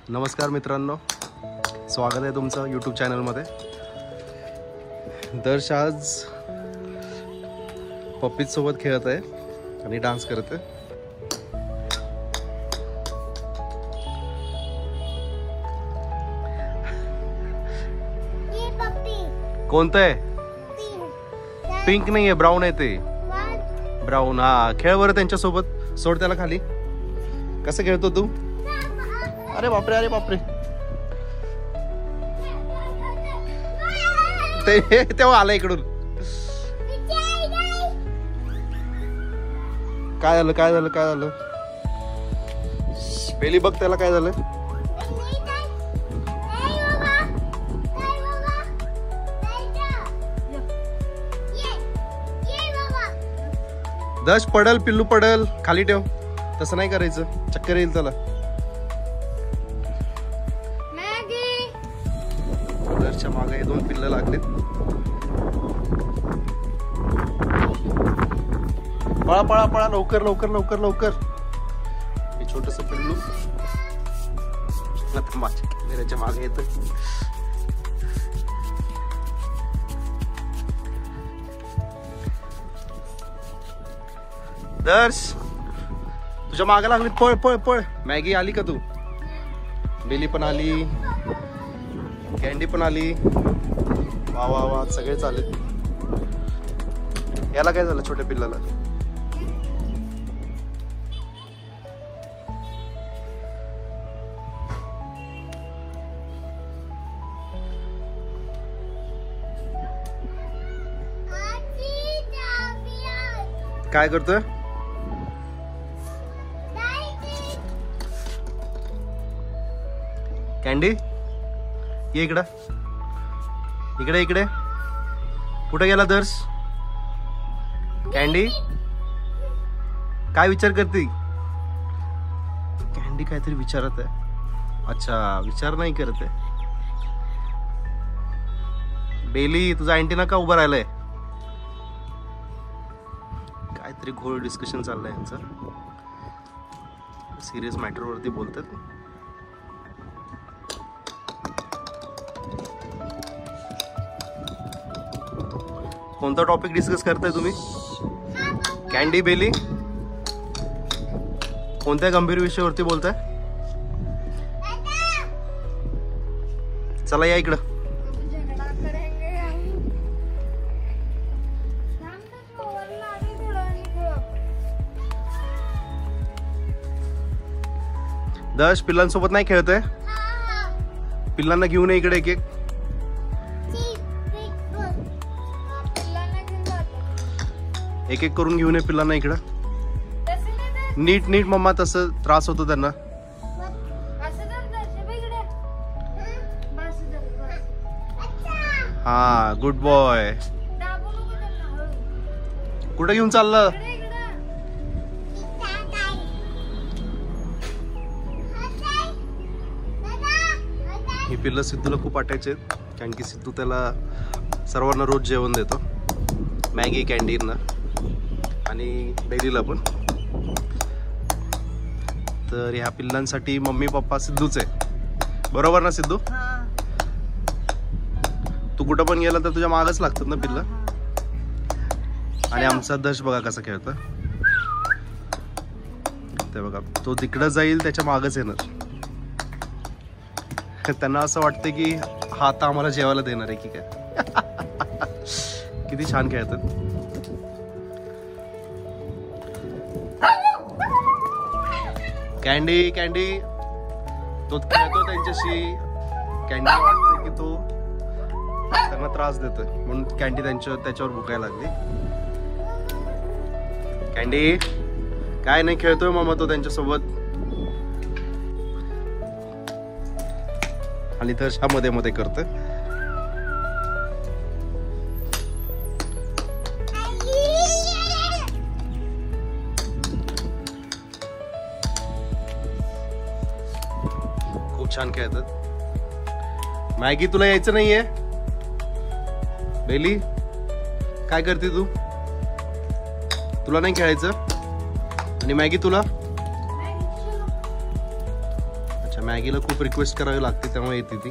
नमस्कार मित्रांनो, स्वागत आहे तुमचं यूट्यूब चॅनलमध्ये। दर्श आज पप्पीज सोबत खेळत आहे आणि डान्स करत आहे। कोणतं आहे? पिंक नाही आहे, ब्राऊन आहे ते। ब्राऊन, हा खेळ बरं त्यांच्या सोबत। सोड त्याला खाली। कसं खेळतो तू? अरे बापरे, अरे बापरे, ते तेव्हा आला इकडून। काय झालं, काय झालं, काय झालं? बेली बघ त्याला काय झालं। दश पडल, पिल्लू पडल, खाली ठेव। तसं नाही करायचं, चक्कर येईल त्याला। दशच्या मागे 2 पिल्लं लागलेत। पळा पळा पळा, लवकर लवकर लवकर लवकर। हे छोटस पिल्लू माझ्या कॅमेऱ्याच्या मागे येत। दर्श तुझ्या मागे लागली, पळ पळ पळ। मॅगी आली का तू? बेली पण आली, कॅन्डी पण आली। वा वा वा, सगळे चालेल। याला काय झालं छोट्या पिल्लाला? काय करतोय? कॅन्डी ये इकडं, इकडे इकडे। कुठे गेला दर्श? कॅन्डी काय विचार करते? कॅन्डी काहीतरी विचारत आहे। अच्छा, विचार नाही करत आहे। बेली तुझा अँटीना का उभा राहिलाय? काहीतरी घोळ डिस्कशन चाललंय यांचं। सिरियस मॅटर वरती बोलतात। कोणता टॉपिक डिस्कस करताय तुम्ही? कॅन्डी, बेली कोणत्या गंभीर विषयावरती बोलताय? चला या इकडं। दश पिल्लांसोबत नाही खेळतोय? पिल्लांना घेऊन ये इकडे, एक एक एक एक करून घेऊन ये पिल्लांना इकडं। नीट नीट मम्मा, तसं त्रास होतो त्यांना। हा, गुड बॉय। कुठे घेऊन चाललं? ही पिल्लं सिद्धूला खूप आटायचे, कारण की सिद्धू त्याला सर्वांना रोज जेवण देतो। मॅगी, कॅन्डीना आणि बेलीला पण। तर ह्या पिल्लांसाठी मम्मी पप्पा सिद्धूच आहे, बरोबर ना सिद्धू? तू कुठं पण गेला तर तुझ्या मागच लागतात ना पिल्लं। आणि आमचा दश बघा कसा खेळतो ते बघा। तो तिकडं जाईल त्याच्या मागच येणार। त्यांना असं वाटतं की हा आता आम्हाला जेवायला देणार आहे की काय। किती छान खेळतात। कॅन्डी, कॅन्डी तो खेळतो त्यांच्याशी। कॅन्डी वाटतं की तो त्यांना त्रास देतोय, म्हणून कॅन्डी त्याच्यावर भुकायला लागली। कॅन्डी काय नाही, खेळतोय मामा तो त्यांच्यासोबत। आणि दर्श हा मध्ये मध्ये करतोय। खूप छान खेळतात। मॅगी तुला यायचं नाहीये? बेली काय करते तू? तुला नाही खेळायचं? आणि मॅगी तुला? अच्छा, मॅगीला खूप रिक्वेस्ट करावी लागते तेव्हा येते ती.